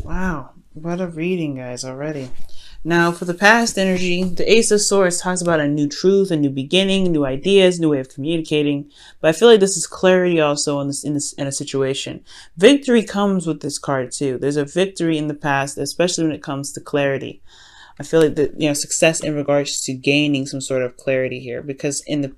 Wow, what a reading, guys, already. Now, for the past energy, the Ace of Swords talks about a new truth, a new beginning, new ideas, new way of communicating. But I feel like this is clarity also in a situation. Victory comes with this card too. There's a victory in the past, especially when it comes to clarity. I feel like that, success in regards to gaining some sort of clarity here, because in the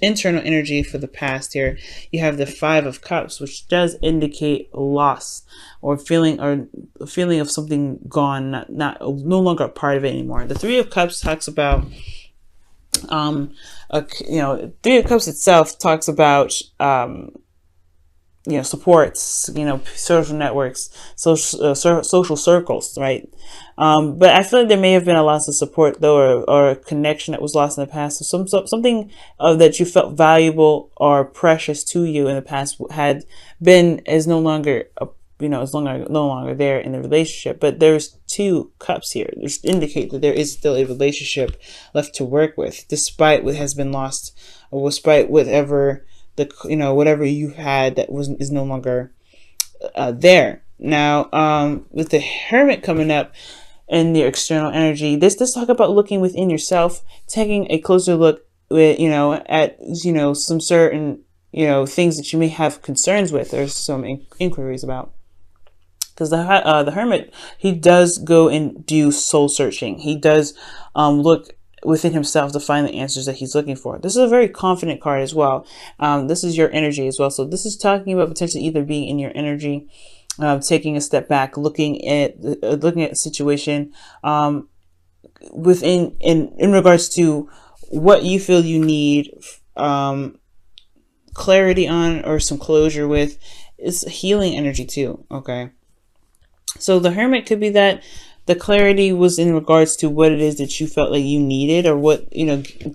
internal energy for the past here, you have the Five of Cups, which does indicate loss or a feeling of something gone, not no longer a part of it anymore. The Three of Cups talks about Three of Cups itself talks about supports, social networks, social circles, right? But I feel like there may have been a loss of support though, or a connection that was lost in the past. So something that you felt valuable or precious to you in the past is no longer no longer there in the relationship. But there's two cups here, which indicate that there is still a relationship left to work with, despite what has been lost, or despite whatever whatever you had that is no longer there. Now, with the Hermit coming up in the external energy, this does talk about looking within yourself, taking a closer look with at some certain things that you may have concerns with or some inquiries about. Because the Hermit, he does go and do soul searching. He does look within himself to find the answers that he's looking for. This is a very confident card as well. This is your energy as well. So this is talking about potentially either being in your energy, taking a step back, looking at a situation in regards to what you feel you need clarity on or some closure with. It's healing energy too. Okay. So the Hermit could be that the clarity was in regards to what it is that you felt like you needed, or what,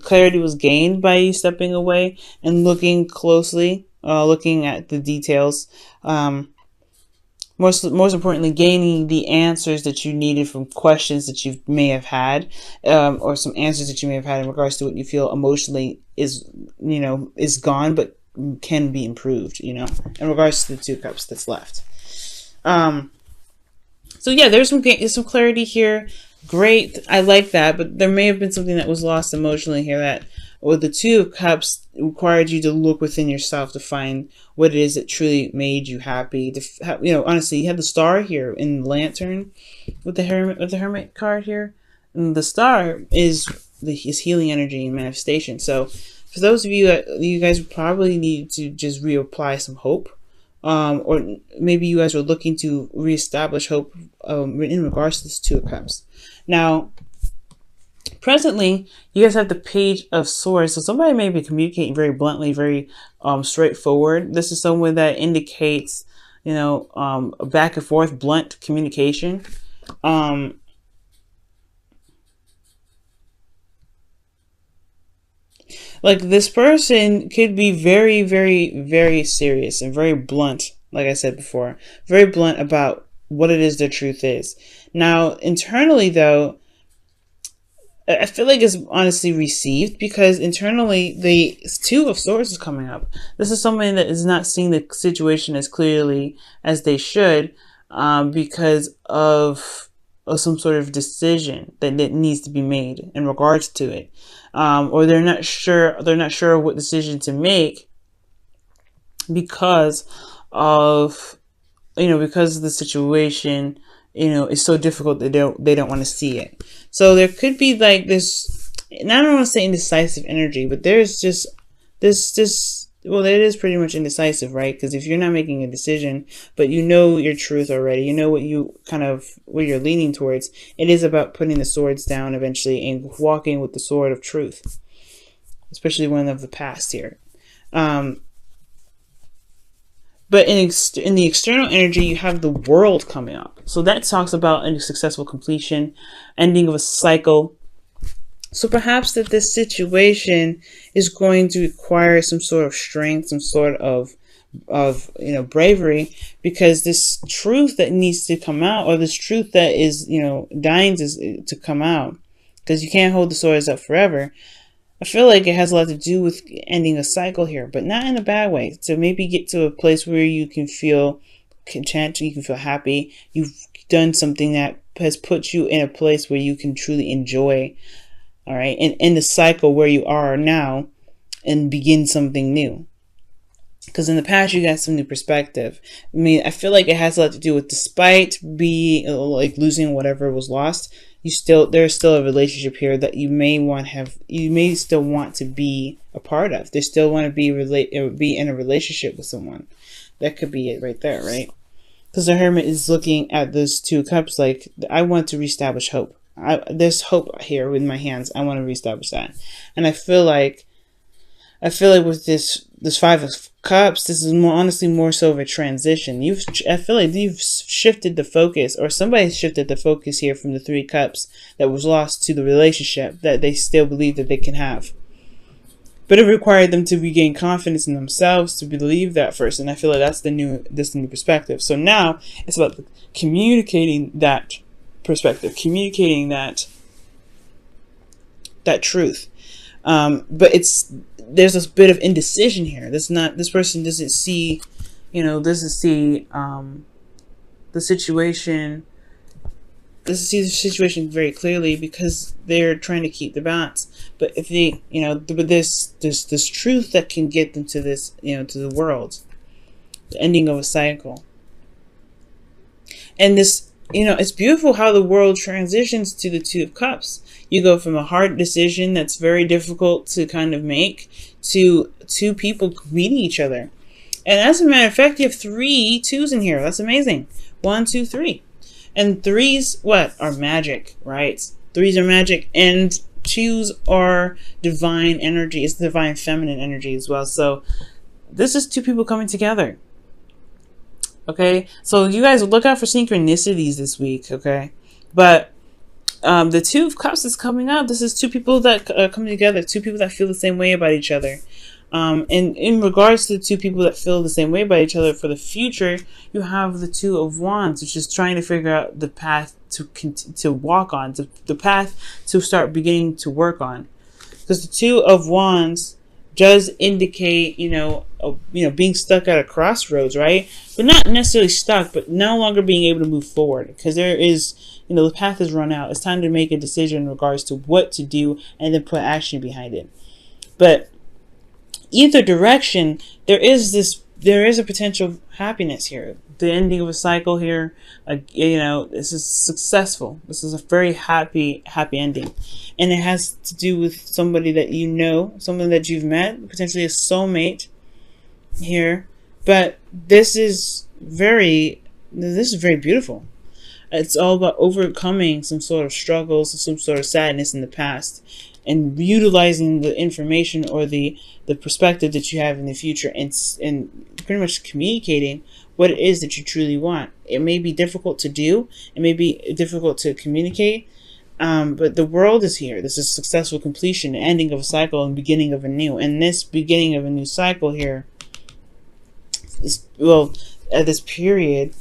clarity was gained by you stepping away and looking closely, looking at the details. Most importantly, gaining the answers that you needed from questions that you may have had, or some answers that you may have had in regards to what you feel emotionally is gone, but can be improved, in regards to the Two Cups that's left. So yeah, there's some clarity here. Great, I like that, but there may have been something that was lost emotionally here, that with the Two of Cups required you to look within yourself to find what it is that truly made you happy. Honestly, you have the Star here in the Lantern with the Hermit card here, and the Star is healing energy and manifestation. So for those of you you guys probably need to just reapply some hope. Or maybe you guys are looking to reestablish hope in regards to this Two of Cups. Now, presently, you guys have the Page of Swords. So somebody may be communicating very bluntly, very straightforward. This is someone that indicates, a back and forth, blunt communication. Like, this person could be very, very, very serious and very blunt, like I said before, very blunt about what it is their truth is. Now, internally, though, I feel like it's honestly received, because internally, the Two of Swords is coming up. This is someone that is not seeing the situation as clearly as they should, because of some sort of decision that needs to be made in regards to it. Or they're not sure what decision to make because of the situation, is so difficult that they don't want to see it. So there could be like this, and I don't want to say indecisive energy, but there's just this well, it is pretty much indecisive, right? Because if you're not making a decision, but you know your truth already, you know what you're leaning towards, it is about putting the swords down eventually and walking with the sword of truth, especially one of the past here. But in the external energy, you have the World coming up. So that talks about a successful completion, ending of a cycle. So perhaps that this situation is going to require some sort of strength, some sort of bravery, because this truth that needs to come out, or this truth that is dying to come out, because you can't hold the swords up forever. I feel like it has a lot to do with ending a cycle here, but not in a bad way. To maybe get to a place where you can feel content, you can feel happy. You've done something that has put you in a place where you can truly enjoy, all right, and in the cycle where you are now, and begin something new. Because in the past, you got some new perspective. I mean, I feel like it has a lot to do with, despite like losing whatever was lost, there's still a relationship here that you may still want to be a part of. They still want to be in a relationship with someone. That could be it right there, right? Because the Hermit is looking at those 2 cups like, I want to reestablish hope. There's hope here with my hands. I want to reestablish that. And I feel like with this 5 of Cups, this is honestly more so of a transition. I feel like you've shifted the focus, or somebody shifted the focus here from the 3 Cups that was lost to the relationship that they still believe that they can have. But it required them to regain confidence in themselves to believe that first, and I feel like that's the new perspective. So now it's about communicating that perspective, communicating that truth. But there's this bit of indecision here. This person doesn't see, the situation. Doesn't see the situation very clearly because they're trying to keep the balance. But if they, but this truth that can get them to this, to the world, the ending of a cycle. And this, it's beautiful how the world transitions to the 2 of Cups. You go from a hard decision that's very difficult to kind of make to 2 people meeting each other. And as a matter of fact, you have 3 2s in here. That's amazing. 1, 2, 3. And 3s, are magic, right? 3s are magic, and 2s are divine energy. It's divine feminine energy as well. So this is 2 people coming together. Okay, so you guys look out for synchronicities this week, okay? But the 2 of Cups is coming up. This is 2 people that are coming together, 2 people that feel the same way about each other. And in regards to the 2 people that feel the same way about each other for the future, you have the 2 of Wands, which is trying to figure out the path to walk on, the path to start beginning to work on. Because the 2 of Wands does indicate, being stuck at a crossroads, right? But not necessarily stuck, but no longer being able to move forward. Because there is, the path has run out. It's time to make a decision in regards to what to do and then put action behind it. But either direction, there is a potential happiness here. The ending of a cycle here, this is successful. This is a very happy ending. And it has to do with somebody that someone that you've met, potentially a soulmate here. But this is very beautiful. It's all about overcoming some sort of struggles, some sort of sadness in the past, and utilizing the information or the perspective that you have in the future, and pretty much communicating what it is that you truly want. It may be difficult to do. It may be difficult to communicate. But the world is here. This is successful completion, the ending of a cycle and beginning of a new. And this beginning of a new cycle here at this period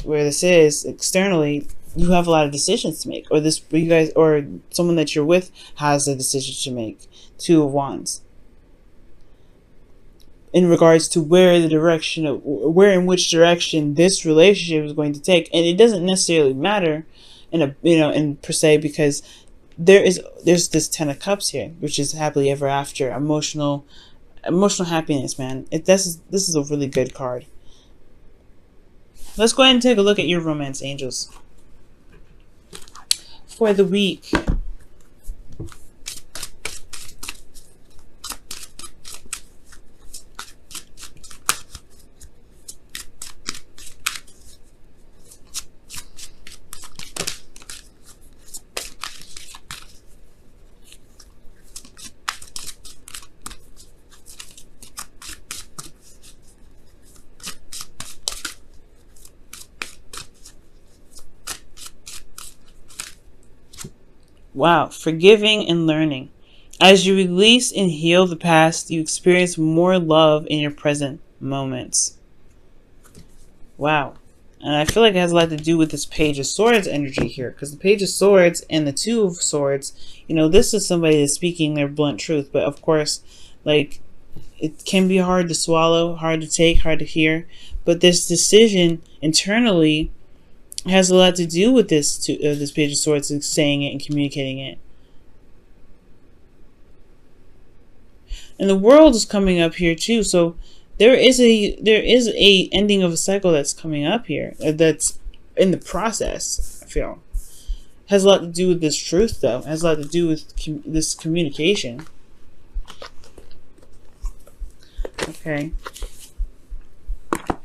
where this is externally, you have a lot of decisions to make, or someone that you're with has a decision to make. 2 of Wands. In regards to where in which direction this relationship is going to take. And it doesn't necessarily matter in per se, because there's this 10 of Cups here, which is happily ever after, emotional happiness, man. This is a really good card. Let's go ahead and take a look at your romance angels for the week. Wow, forgiving and learning. As you release and heal the past, you experience more love in your present moments. Wow. And I feel like it has a lot to do with this Page of Swords energy here, because the Page of Swords and the 2 of Swords, this is somebody that's speaking their blunt truth. But of course, it can be hard to swallow, hard to take, hard to hear. But this decision internally has a lot to do with this Page of Swords and saying it and communicating it. And the World is coming up here too, so there is a ending of a cycle that's coming up here, that's in the process. I feel has a lot to do with this truth, though. It has a lot to do with this communication. Okay,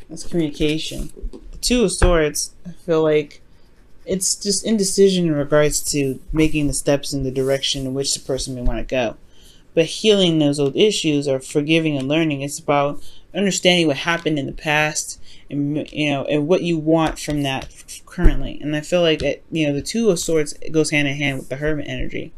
that's communication. The Two of Swords, I feel like it's just indecision in regards to making the steps in the direction in which the person may want to go. But healing those old issues, or forgiving and learning, it's about understanding what happened in the past, and and what you want from that currently. And I feel like the Two of Swords, it goes hand in hand with the Hermit energy.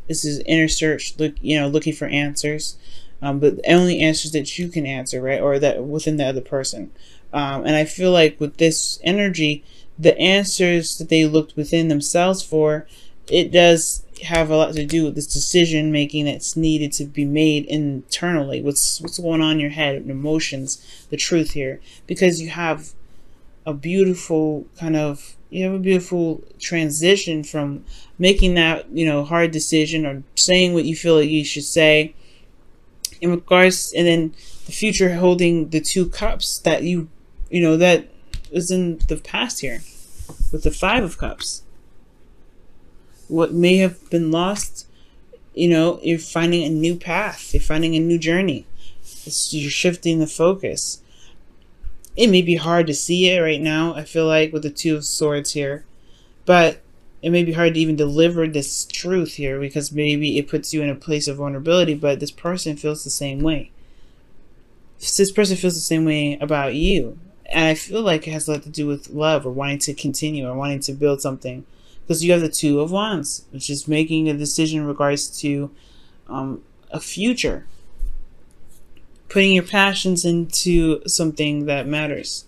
This is inner search, looking for answers, but only answers that you can answer, right, or that within the other person. And I feel like with this energy, the answers that they looked within themselves for, it does have a lot to do with this decision making that's needed to be made internally. What's going on in your head, emotions, the truth here, because you have a beautiful transition from making that hard decision, or saying what you feel like you should say in regards, and then the future holding the Two Cups that that is in the past here with the Five of Cups. What may have been lost, you're finding a new path. You're finding a new journey. You're shifting the focus. It may be hard to see it right now, I feel like, with the Two of Swords here. But it may be hard to even deliver this truth here, because maybe it puts you in a place of vulnerability, but this person feels the same way. This person feels the same way about you. And I feel like it has a lot to do with love, or wanting to continue, or wanting to build something. Because you have the Two of Wands, which is making a decision in regards to a future. Putting your passions into something that matters.